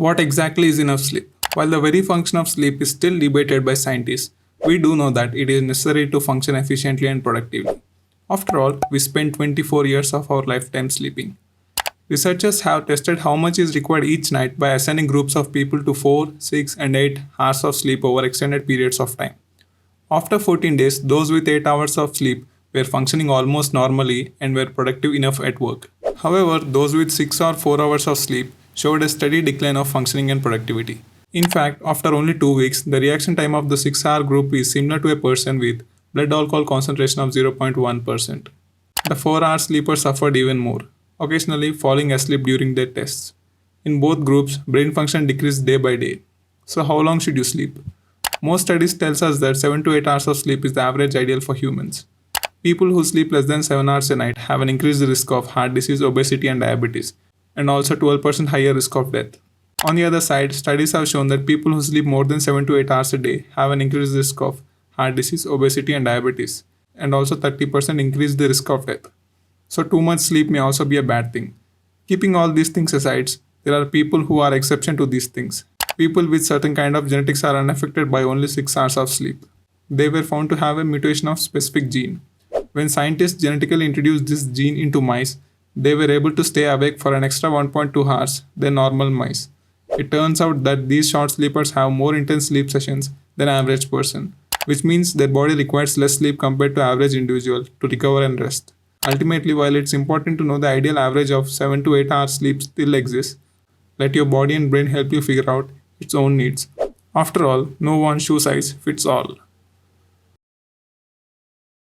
What exactly is enough sleep? While the very function of sleep is still debated by scientists, we do know that it is necessary to function efficiently and productively. After all, we spend 24 years of our lifetime sleeping. Researchers have tested how much is required each night by assigning groups of people to 4, 6, and 8 hours of sleep over extended periods of time. After 14 days, those with 8 hours of sleep were functioning almost normally and were productive enough at work. However, those with 6 or 4 hours of sleep showed a steady decline of functioning and productivity. In fact, after only 2 weeks, the reaction time of the 6-hour group is similar to a person with blood alcohol concentration of 0.1%. The 4-hour sleepers suffered even more, occasionally falling asleep during their tests. In both groups, brain function decreased day by day. So how long should you sleep? Most studies tells us that 7 to 8 hours of sleep is the average ideal for humans. People who sleep less than 7 hours a night have an increased risk of heart disease, obesity and diabetes, and also 12% higher risk of death. On the other side, studies have shown that people who sleep more than 7 to 8 hours a day have an increased risk of heart disease, obesity and diabetes, and also 30% increased the risk of death. So too much sleep may also be a bad thing. Keeping all these things aside, there are people who are exception to these things. People with certain kind of genetics are unaffected by only 6 hours of sleep. They were found to have a mutation of specific gene. When scientists genetically introduced this gene into mice, they were able to stay awake for an extra 1.2 hours than normal mice. It turns out that these short sleepers have more intense sleep sessions than average person, which means their body requires less sleep compared to average individual to recover and rest. Ultimately, while it's important to know the ideal average of 7 to 8 hours sleep still exists, let your body and brain help you figure out its own needs. After all, no one shoe size fits all.